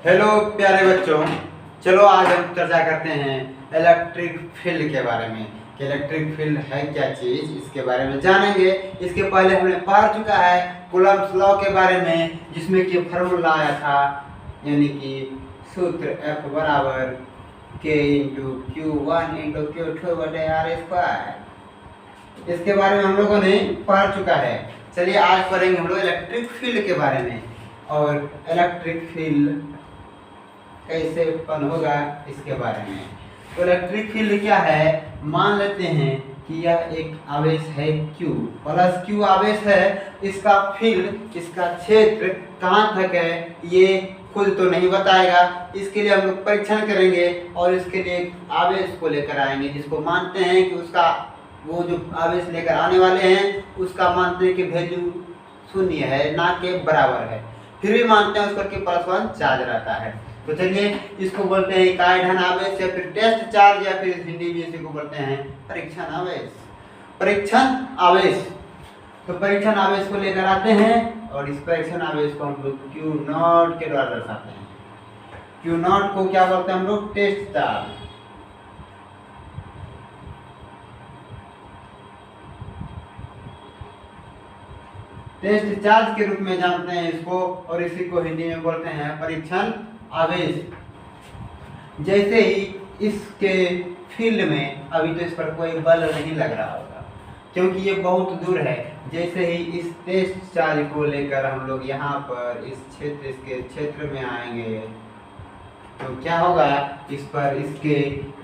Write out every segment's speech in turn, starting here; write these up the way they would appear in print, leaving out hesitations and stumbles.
Hello प्यारे बच्चों, चलो आज हम चर्चा करते हैं इलेक्ट्रिक फील्ड के बारे में कि इलेक्ट्रिक फील्ड है क्या चीज़, इसके बारे में जानेंगे। इसके पहले हमने पढ़ चुका है कूलम्ब्स लॉ के बारे में, जिसमें कि फार्मूला आया था, यानी कि सूत्र F बराबर K into Q1 into Q2 बटे R स्क्वायर। इसके बारे में हम लोगों ने पढ़ चुका है। चलिए आज पढ़ेंगे हम लोग इलेक्ट्रिक फील्ड के बारे में, और इलेक्ट्रिक फील्ड कैसे उत्पन्न होगा इसके बारे में। तो इलेक्ट्रिक फील्ड क्या है, मान लेते हैं कि यह एक आवेश है Q प्लस Q आवेश है। इसका फील्ड, इसका क्षेत्र कहाँ तक है ये खुद तो नहीं बताएगा। इसके लिए हम लोग परीक्षण करेंगे और इसके लिए आवेश को लेकर आएंगे, जिसको मानते हैं कि उसका वो जो आवेश लेकर आने वाले हैं उसका मानते हैं कि वैल्यू शून्य है, ना के बराबर है। फिर भी मानते हैं उस पर कि +1 चार्ज रहता है। तो चलिए इसको बोलते हैं इकाई धन आवेश या फिर टेस्ट चार्ज, या फिर हिंदी में इसी को बोलते हैं परीक्षण आवेश। परीक्षण आवेश, तो परीक्षण आवेश को लेकर आते हैं और इस परीक्षण आवेश को हम लोग Q0 के द्वारा दर्शाते हैं। Q0 को क्या बोलते हैं हम लोग, टेस्ट चार्ज। टेस्ट चार्ज के रूप में जानते हैं इसको, और इसी को हिंदी में बोलते हैं परीक्षण आवेश। जैसे ही इसके फील्ड में, अभी तो इस पर कोई बल नहीं लग रहा होगा क्योंकि ये बहुत दूर है। जैसे ही इस टेस्ट चार्ज को लेकर हम लोग यहाँ पर इस क्षेत्र, इसके क्षेत्र में आएंगे तो क्या होगा, इस पर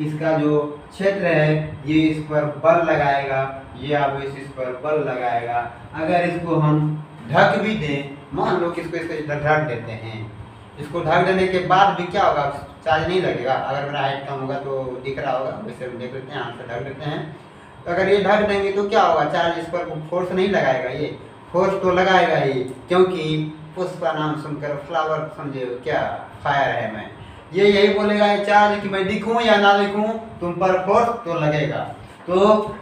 इसका जो क्षेत्र है ये इस पर बल लगाएगा, ये आवेश इस पर बल लगाएगा। अगर इसको हम ढक भी दें, मान लो कि इसको ढक देते हैं, इसको ढक देने के बाद भी क्या होगा, चार्ज नहीं लगेगा। अगर मेरा हाइट कम होगा तो दिख रहा होगा, वैसे हम देख लेते हैं, हाथ से ढक देते हैं। तो अगर ये ढक देंगे तो क्या होगा, चार्ज इस पर फोर्स नहीं लगाएगा, ये फोर्स तो लगाएगा ही, क्योंकि पुष्प का नाम सुनकर फ्लावर समझे क्या, फायर है। मैं ये यही बोलेगा ये चार्ज कि मैं दिखूं या ना दिखूं, तुम पर फोर्स तो लगेगा। तो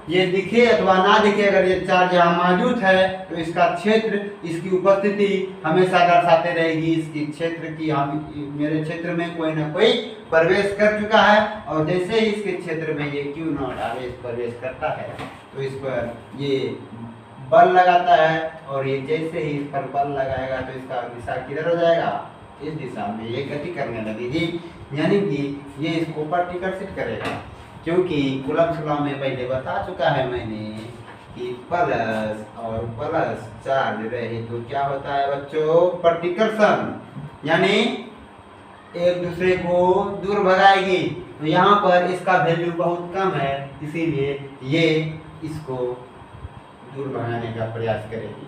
ये दिखे अथवा ना दिखे, अगर ये चार्ज यहाँ मौजूद है तो इसका क्षेत्र, इसकी उपस्थिति हमेशा दर्शाते रहेगी इसकी क्षेत्र की। हम मेरे क्षेत्र में कोई ना कोई प्रवेश कर चुका है, और जैसे ही इसके क्षेत्र में ये Q0 आवेश प्रवेश करता है तो इस पर ये बल लगाता है, और ये जैसे ही इस पर बल लगाएगा तो इसका दिशा किधर हो जाएगा, इस दिशा में ये गति करने लगेगी, यानी कि ये इसको प्रतिकर्षित करेगा। क्योंकि कूलम्ब्स लॉ में पहले बता चुका है मैंने कि प्लस और प्लस चार्ज रहे तो क्या होता है बच्चों, प्रतिकर्षण, यानी एक दूसरे को दूर भगाएगी। तो यहाँ पर इसका वैल्यू बहुत कम है, इसीलिए ये इसको दूर भगाने का प्रयास करेगी।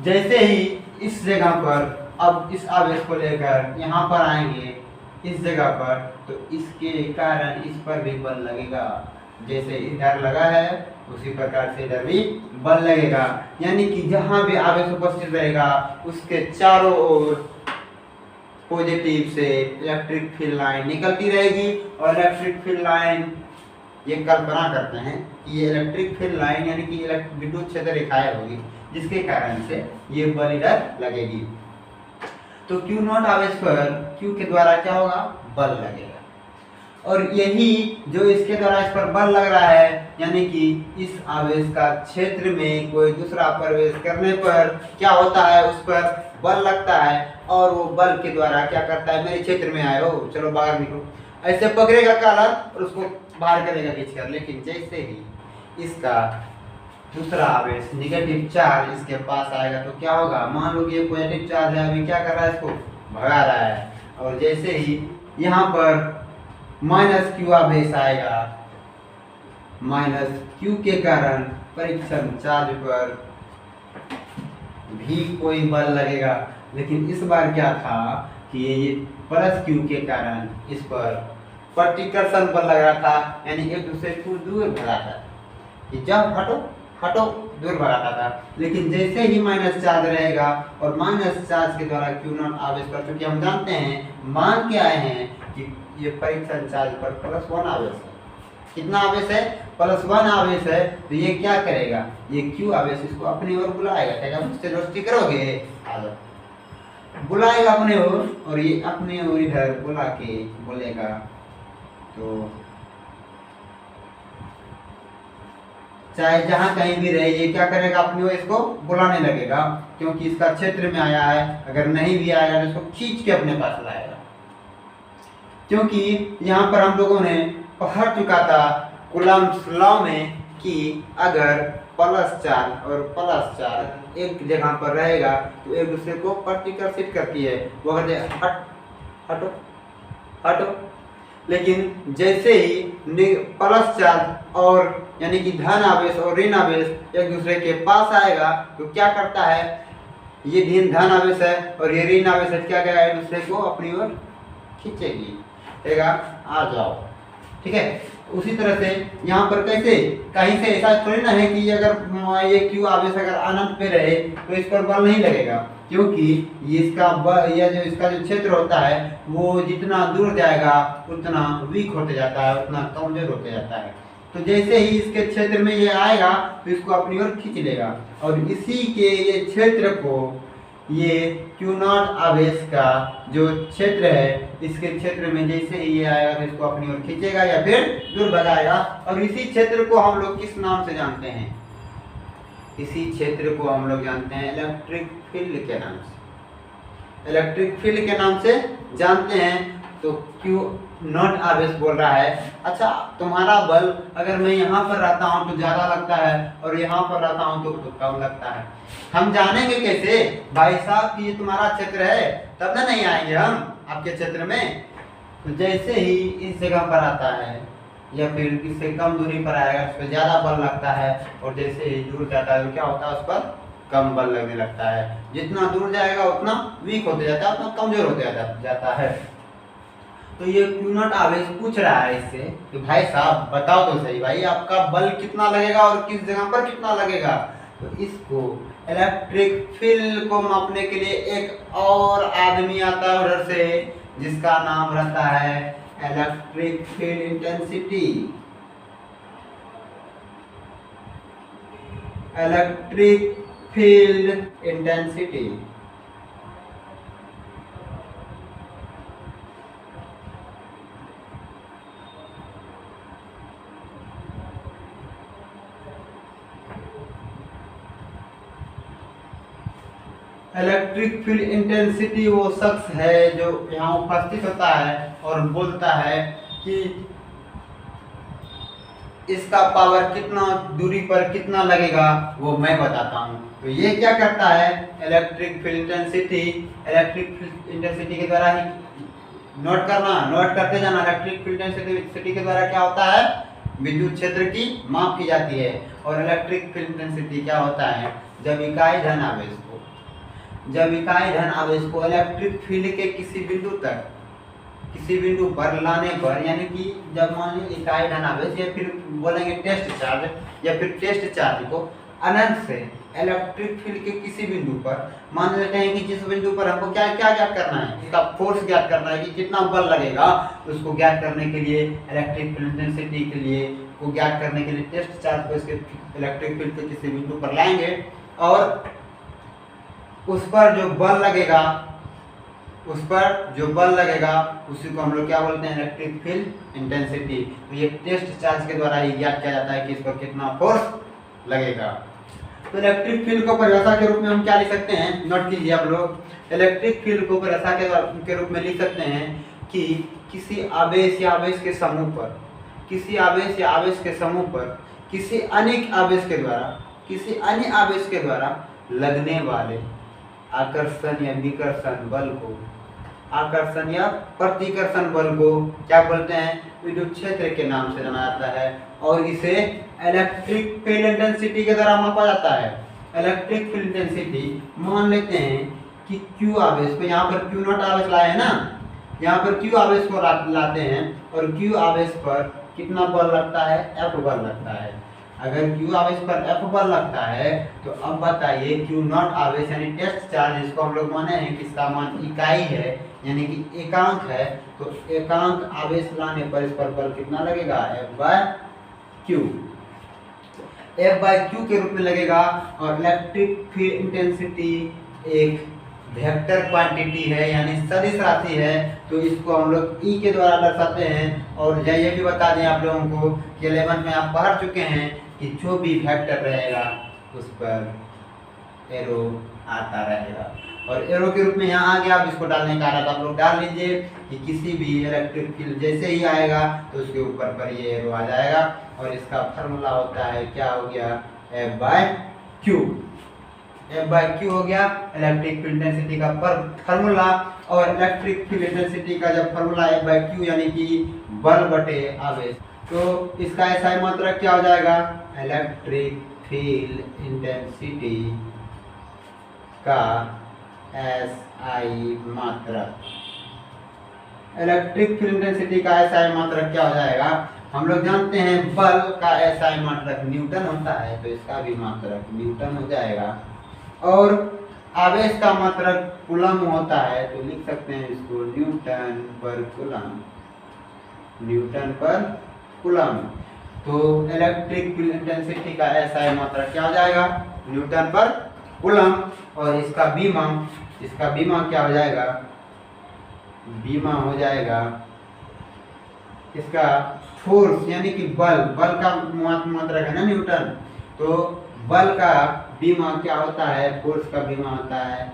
जैसे ही इस जगह पर, अब इस आवेश को लेकर यहाँ पर आएंगे इस जगह पर, तो इसके कारण इस पर भी बल लगेगा। जैसे इधर लगा है उसी प्रकार से इधर भी बल लगेगा, यानी कि जहाँ भी आवेश उपस्थित रहेगा उसके चारों ओर पॉजिटिव से इलेक्ट्रिक फील्ड लाइन निकलती रहेगी। और इलेक्ट्रिक फील्ड लाइन, ये कल्पना करते हैं कि ये इलेक्ट्रिक फील्ड लाइन यानी कि विद्युत क्षेत्र रेखाएं होगी, जिसके कारण से ये बल इधर लगेगी। तो Q0 आवेश पर Q के द्वारा क्या होगा, बल लगेगा। और यही जो इसके द्वारा इस पर बल लग रहा है, यानी कि इस आवेश का क्षेत्र में कोई दूसरा प्रवेश करने पर क्या होता है, उस पर बल लगता है, और वो बल के द्वारा क्या करता है, मेरे क्षेत्र में आए हो, चलो बाहर निकलो, ऐसे पकड़ेगा कॉलर और उसको बाहर करेगा खींचकर। लेकिन जैसे ही इसका दूसरा आवेश निगेटिव चार्ज इसके पास आएगा तो क्या होगा, मान लो कि ये पॉजिटिव चार्ज है, अभी क्या कर रहा है, इसको भगा रहा है, और जैसे ही यहाँ पर -Q आवेश आएगा, -Q के कारण परीक्षण चार्ज पर भी कोई बल लगेगा। लेकिन इस बार क्या था कि ये +Q के कारण इस पर प्रतिकर्षण बल लग रहा था, यानी एक दूसरे को दूर भगाता था, कि जब हटो हटो दूर भगाता था। लेकिन जैसे ही माइनस चार्ज रहेगा, और माइनस चार्ज के द्वारा Q0 आवेश पर, क्योंकि हम जानते हैं, मान के आए हैं कि ये परीक्षण चार्ज पर +1 आवेश है। कितना आवेश है, +1 आवेश है। तो ये क्या करेगा, ये Q आवेश इसको अपनी ओर बुलाएगा, कहेगा मुझसे दोस्ती करोगे, आ जाओ। बुलाएगा अपने ओर, और ये अपने ओर इधर बुला के बोलेगा, तो चाहे जहां कहीं भी रहे ये क्या करेगा, अपनी ओर इसको बुलाने लगेगा, क्योंकि इसका क्षेत्र में आया है। अगर नहीं भी आएगा तो इसको खींच के अपने पास लाएगा। क्योंकि यहाँ पर हम लोगों ने पढ़ चुका था कूलम्ब्स लॉ में कि अगर +4 और +4 एक जगह पर रहेगा तो एक दूसरे को प्रतिकर्षित करती है। वो कहते हैं हट हटो हटो। लेकिन जैसे ही +4 और यानी कि धन आवेश और ऋण आवेश एक दूसरे के पास आएगा तो क्या करता है, ये धन आवेश है और ये ऋण आवेश है, क्या करेगा, एक दूसरे को अपनी ओर खींचेगी, कहेगा आ जाओ। ठीक है, उसी तरह से यहाँ पर कैसे कहीं से ऐसा थोड़ी ना है कि अगर ये Q आवेश अगर अनंत पे रहे तो इस पर बल नहीं लगेगा, क्योंकि इसका जो क्षेत्र होता है वो जितना दूर जाएगा उतना वीक होते जाता है, उतना कमजोर होते जाता है। तो जैसे ही इसके क्षेत्र में ये आएगा तो इसको अपनी ओर खींच लेगा, और इसी के ये क्षेत्र को ये Q0 आवेश का जो क्षेत्र है, इसके क्षेत्र में जैसे ही ये आएगा तो इसको अपनी ओर खींचेगा या फिर दूर भगाएगा। और इसी क्षेत्र को हम लोग किस नाम से जानते हैं, इसी क्षेत्र को हम लोग जानते हैं इलेक्ट्रिक फील्ड के नाम से। इलेक्ट्रिक फील्ड के नाम से जानते हैं। तो Q0 आवेश बोल रहा है, अच्छा तुम्हारा बल अगर मैं यहाँ पर रहता हूँ तो ज्यादा लगता है और यहाँ पर रहता हूँ तो कम लगता है। हम जानेंगे कैसे भाई साहब कि ये तुम्हारा क्षेत्र है, तब ना नहीं आएंगे हम आपके क्षेत्र में। तो जैसे ही इस जगह पर आता है या फिर इससे कम दूरी पर आएगा उस पर ज्यादा बल लगता है, और जैसे ही दूर जाता है तो क्या होता है, उस पर कम बल लगने लगता है। जितना दूर जाएगा उतना वीक होते जाता है, उतना कमजोर होते जाता है। तो ये Q0 आवेश पूछ रहा है इससे कि भाई साहब बताओ तो सही, भाई आपका बल कितना लगेगा और किस जगह पर कितना लगेगा। तो इसको इलेक्ट्रिक फील्ड को मापने के लिए एक और आदमी आता है उधर से, जिसका नाम रहता है electric field intensity. Electric field intensity electric field intensity वो शख्स है जो यहाँ उपस्थित होता है और बोलता है कि इसका पावर कितना दूरी पर कितना लगेगा वो मैं बताता हूँ। तो ये क्या करता है, इलेक्ट्रिक फील्ड इंटेंसिटी के द्वारा ही नोट करते जाना। इलेक्ट्रिक फील्ड इंटेंसिटी के द्वारा क्या होता है, विद्युत क्षेत्र की माप की जाती है। और इलेक्ट्रिक फील्ड इंटेंसिटी क्या होता है, जब इकाई धन आवेश को इलेक्ट्रिक फील्ड के किसी बिंदु पर लाने पर, यानी कि जब मान लीजिए इकाई धन आवेश या फिर बोलेंगे टेस्ट चार्ज या फिर टेस्ट चार्ज को अनंत से इलेक्ट्रिक फील्ड के किसी बिंदु पर मान लेते हैं कि जिस बिंदु पर हमको क्या ज्ञात करना है, इसका फोर्स ज्ञात करना है कि कितना बल लगेगा। उसको ज्ञात करने के लिए इलेक्ट्रिक फील्ड इंटेंसिटी के लिए को ज्ञात करने के लिए टेस्ट चार्ज को इसके इलेक्ट्रिक फील्ड के किसी बिंदु पर लाएंगे और उस पर जो बल लगेगा उसी को हम लोग क्या बोलते हैं, इलेक्ट्रिक फील्ड इंटेंसिटी। तो ये टेस्ट चार्ज के द्वारा ही ज्ञात किया जाता है कि इस पर कितना फोर्स लगेगा। तो इलेक्ट्रिक फील्ड को परिभाषा के रूप में हम क्या लिख सकते हैं, नोट कीजिए आप लोग। इलेक्ट्रिक फील्ड को परिभाषा के रूप में लिख सकते हैं कि किसी आवेश या आवेश के समूह पर, किसी अन्य आवेश के द्वारा लगने वाले आकर्षण या विकर्षण बल को, आकर्षण या प्रतिकर्षण बल को क्या बोलते हैं, विद्युत क्षेत्र के नाम से जाना जाता है। और इसे इलेक्ट्रिक फील्ड इंटेंसिटी के द्वारा मापा जाता है। इलेक्ट्रिक फील्ड इंटेंसिटी मान लेते हैं कि Q आवेश को, यहाँ पर Q0 आवेश लाए हैं ना, यहाँ पर Q आवेश को लाते हैं और Q आवेश पर कितना बल लगता है, F बल लगता है। अगर Q आवेश पर F बल लगता है तो अब बताइए Q0 आवेश यानी टेस्ट चार्ज, जिसको हम लोग माने हैं कि इसका मान इकाई है यानी कि एकांक है, तो एकांक आवेश लाने पर इस पर बल कितना लगेगा, F/Q के रूप में लगेगा। और इलेक्ट्रिक फील्ड इंटेंसिटी एक वेक्टर क्वांटिटी है यानी सदिश राशि है, तो इसको हम लोग ई के द्वारा दर्शाते हैं। और ये भी बता दें आप लोगों को कि 11 में आप पढ़ चुके हैं कि जो भी वेक्टर रहेगा उस पर एरो आता रहेगा। और एरो के रूप में यहाँ आ गया, अब इसको डालने का आप लोग डाल लीजिए कि किसी भी इलेक्ट्रिक फील्ड जैसे ही आएगा तो उसके ऊपर पर ये एरो आ जाएगा। और इसका फार्मूला होता है, क्या हो गया, F/Q। F/Q हो गया इलेक्ट्रिक फील्ड डेंसिटी का फार्मूला। और इलेक्ट्रिक फील्ड डेंसिटी का जब फार्मूला F/Q यानी कि बल बटे आवेश, तो इसका SI मात्रक क्या हो जाएगा, इलेक्ट्रिक फील्ड इंटेंसिटी का SI मात्रक। इलेक्ट्रिक फील्ड इंटेंसिटी का SI मात्रक क्या हो जाएगा, हम लोग जानते हैं बल का SI मात्रक न्यूटन होता है, तो इसका भी मात्रक न्यूटन हो जाएगा। और आवेश का मात्रक कूलम होता है, तो लिख सकते हैं इसको न्यूटन पर कूलम, न्यूटन पर कूलम। तो इलेक्ट्रिक फील्ड इंटेंसिटी का SI मात्रक क्या हो जाएगा, न्यूटन पर कूलम। और इसका बीमा क्या हो जाएगा, बीमा हो जाएगा इसका फोर्स यानी कि बल का मात्रक है ना न्यूटन, तो बल का बीमा क्या होता है, फोर्स का बीमा होता है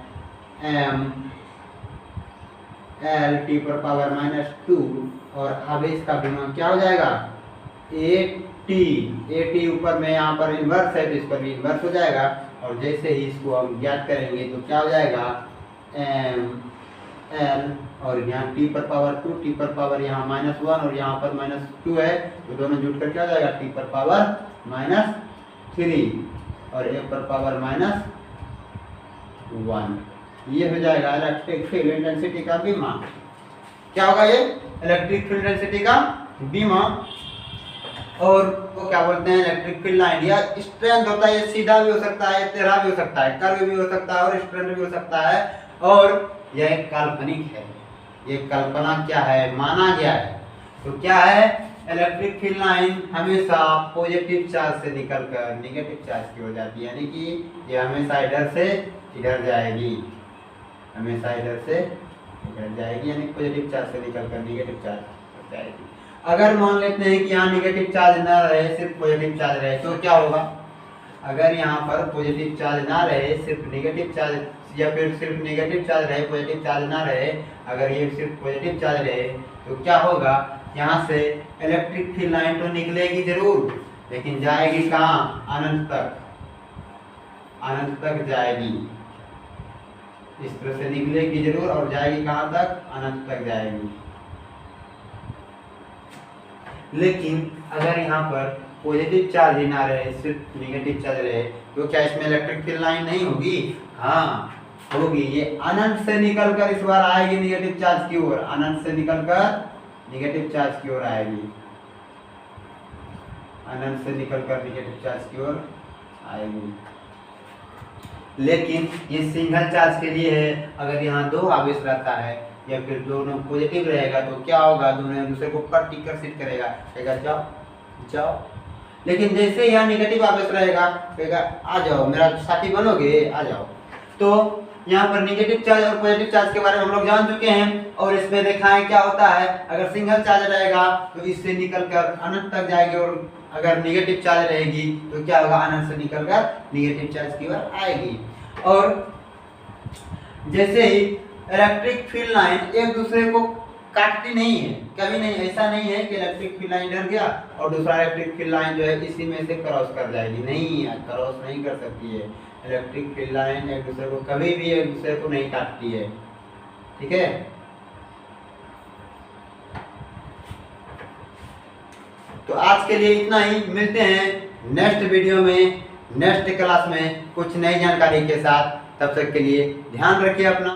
mL/(T)⁻²। और आवेश का बीमा क्या हो जाएगा, AT ऊपर में यहाँ पर इन्वर्स है तो इस पर भी इन्वर्स हो जाएगा। और जैसे ही इसको हम ज्ञात करेंगे तो क्या हो जाएगा, mL और यहाँ T⁻², T यहाँ -1 और यहाँ पर -2 है, तो दोनों जुट कर क्या हो जाएगा, T⁻³ और A⁻1। ये हो जाएगा इलेक्ट्रिक फील्ड इंटेंसिटी का बीमा। क्या होगा ये, इलेक्ट्रिक फील्ड इंटेंसिटी का बीमा। और वो क्या बोलते हैं, इलेक्ट्रिक फील्ड लाइन या स्ट्रेंथ होता है, ये सीधा भी हो सकता है, टेढ़ा भी हो सकता है, कर्व भी हो सकता है और स्ट्रेंथ भी हो सकता है। और यह एक काल्पनिक है, ये कल्पना क्या है, माना गया है। तो क्या है, इलेक्ट्रिक फील्ड लाइन हमेशा पॉजिटिव चार्ज से निकलकर नेगेटिव चार्ज की हो जाती है, यानी कि ये हमेशा इधर से इधर जाएगी, हमेशा इधर से इधर जाएगी, यानी पॉजिटिव चार्ज से निकलकर नेगेटिव चार्ज हो जाएगी। अगर मान लेते हैं कि यहाँ नेगेटिव चार्ज ना रहे, सिर्फ पॉजिटिव चार्ज रहे, तो क्या होगा, अगर यहाँ पर पॉजिटिव चार्ज ना रहे, सिर्फ नेगेटिव चार्ज, या फिर सिर्फ नेगेटिव चार्ज रहे, पॉजिटिव चार्ज ना रहे, अगर ये सिर्फ पॉजिटिव चार्ज रहे, तो क्या होगा, यहाँ से इलेक्ट्रिक फील्ड लाइन तो निकलेगी जरूर, लेकिन जाएगी कहाँ, अनंत तक, अनंत तक जाएगी। इस तरह से निकलेगी जरूर और जाएगी कहाँ तक, अनंत तक जाएगी। लेकिन अगर यहाँ पर पॉजिटिव चार्ज ही ना रहे, सिर्फ नेगेटिव चार्ज रहे, तो क्या इसमें इलेक्ट्रिक फील्ड लाइन नहीं होगी, हाँ होगी। ये अनंत से निकलकर इस बार आएगी नेगेटिव चार्ज की ओर, अनंत से निकलकर नेगेटिव चार्ज की ओर आएगी, अनंत से निकलकर नेगेटिव चार्ज की ओर आएगी। लेकिन ये सिंगल चार्ज के लिए है, अगर यहाँ दो आवेश रहता है या फिर दोनों पॉजिटिव रहेगा तो क्या होगा, दोनों एक दूसरे को प्रतिकर्षित करेगा, कहेगा जाओ जाओ। लेकिन जैसे यहाँ नेगेटिव आवेश रहेगा, कहेगा आ जाओ, मेरा साथी बनोगे, आ जाओ। तो यहाँ पर नेगेटिव चार्ज और पॉजिटिव चार्ज के बारे में हम लोग जान चुके हैं, और इसमें देखा है क्या होता है, अगर सिंगल चार्ज रहेगा तो इससे निकलकर अनंत तक जाएगी, और अगर नेगेटिव चार्ज रहेगी तो क्या होगा, अनंत से निकलकर नेगेटिव चार्ज की ओर आएगी। और जैसे ही इलेक्ट्रिक फील्ड लाइन एक दूसरे को काटती नहीं है, कभी नहीं, ऐसा नहीं है कि इलेक्ट्रिक फील्ड लाइन इधर गया और दूसरा इलेक्ट्रिक फील्ड लाइन जो है इसी में से क्रॉस कर जाएगी, नहीं, क्रॉस नहीं कर सकती है। इलेक्ट्रिक फील्ड लाइन एक दूसरे को कभी भी एक दूसरे को नहीं काटती है, ठीक है। तो आज के लिए इतना ही, मिलते हैं नेक्स्ट वीडियो में, नेक्स्ट क्लास में कुछ नई जानकारी के साथ। तब तक के लिए ध्यान रखिए अपना।